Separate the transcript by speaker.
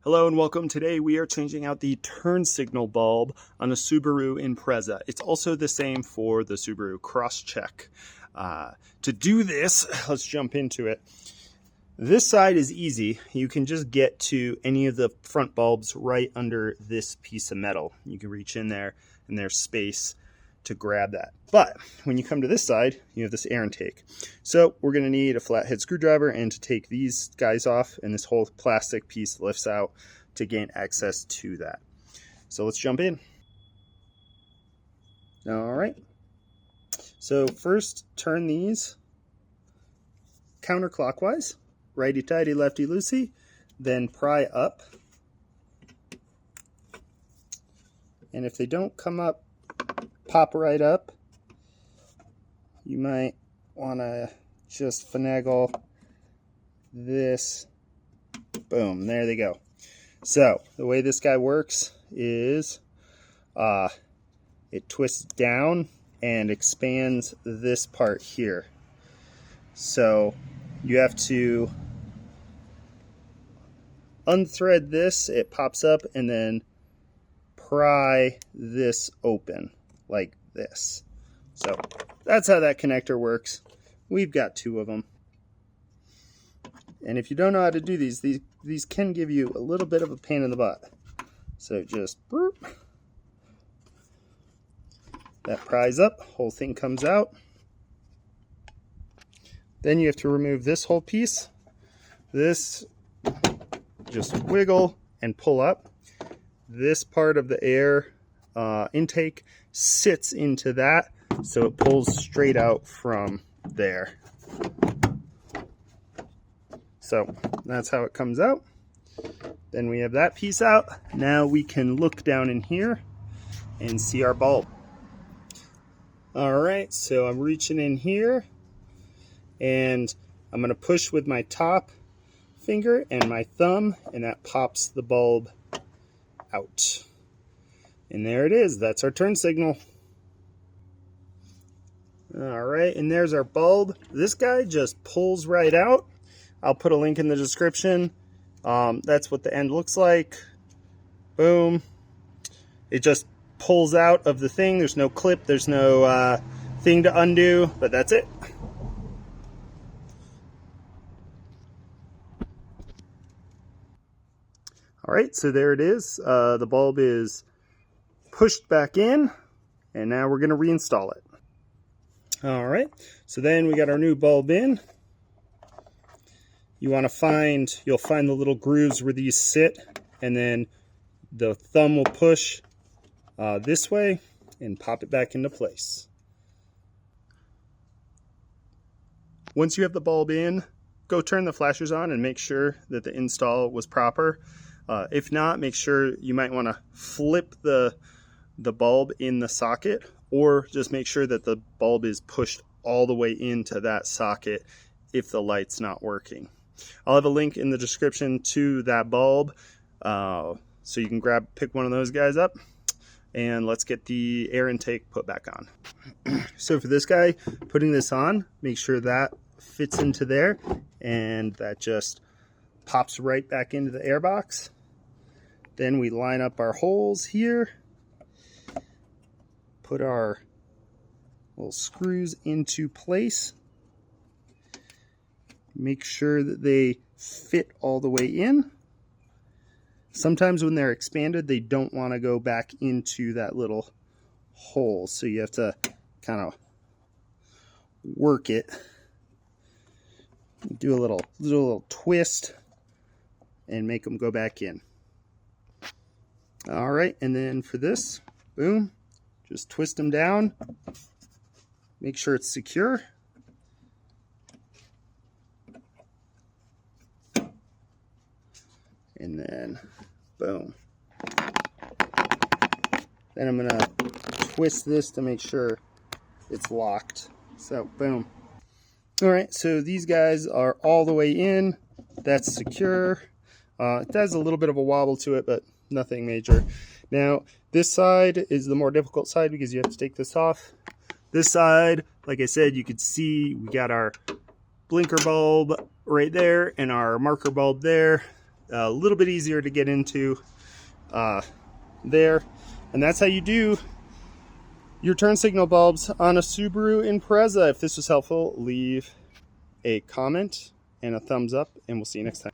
Speaker 1: Hello and welcome. Today we are changing out the turn signal bulb on a Subaru Impreza. It's also the same for the Subaru Crosstrek. To do this, let's jump into it. This side is easy. You can just get to any of the front bulbs right under this piece of metal. You can reach in there and there's space to grab that. But when you come to this side, you have this air intake. So we're going to need a flathead screwdriver and to take these guys off, and this whole plastic piece lifts out to gain access to that. So let's jump in. All right. So first, turn these counterclockwise, righty-tighty, lefty-loosey, then pry up. And if they don't come up, pop right up, you might want to just finagle this. Boom, there they go. So the way this guy works is it twists down and expands this part here. So you have to unthread this, it pops up, and then pry this open like this. So that's how that connector works. We've got two of them. And if you don't know how to do these can give you a little bit of a pain in the butt. So just boop. That pries up, whole thing comes out. Then you have to remove this whole piece. This, just wiggle and pull up. This part of the air intake sits into that, so it pulls straight out from there. So that's how it comes out. Then we have that piece out. Now we can look down in here and see our bulb. All right, so I'm reaching in here and I'm going to push with my top finger and my thumb, and that pops the bulb out. And there it is. That's our turn signal. All right, and there's our bulb. This guy just pulls right out. I'll put a link in the description. That's what the end looks like. Boom. It just pulls out of the thing. There's no clip. There's no thing to undo, but that's it. All right, so there it is. The bulb is pushed back in, and now we're going to reinstall it. All right, so then we got our new bulb in. You'll find the little grooves where these sit, and then the thumb will push this way and pop it back into place. Once you have the bulb in, go turn the flashers on and make sure that the install was proper. If not, make sure you might want to flip the bulb in the socket, or just make sure that the bulb is pushed all the way into that socket if the light's not working. I'll have a link in the description to that bulb, so you can pick one of those guys up, and let's get the air intake put back on. So for this guy, putting this on, make sure that fits into there, and that just pops right back into the air box. Then we line up our holes here, put our little screws into place, make sure that they fit all the way in. Sometimes when they're expanded, they don't want to go back into that little hole, so you have to kind of work it. Do a little twist and make them go back in. All right, and then for this, boom, just twist them down. Make sure it's secure. And then, boom. Then I'm gonna twist this to make sure it's locked. So, boom. All right, so these guys are all the way in. That's secure. It has a little bit of a wobble to it, but nothing major. Now, this side is the more difficult side because you have to take this off. This side, like I said, you could see we got our blinker bulb right there and our marker bulb there. a little bit easier to get into there. And that's how you do your turn signal bulbs on a Subaru Impreza. If this was helpful, leave a comment and a thumbs up, and we'll see you next time.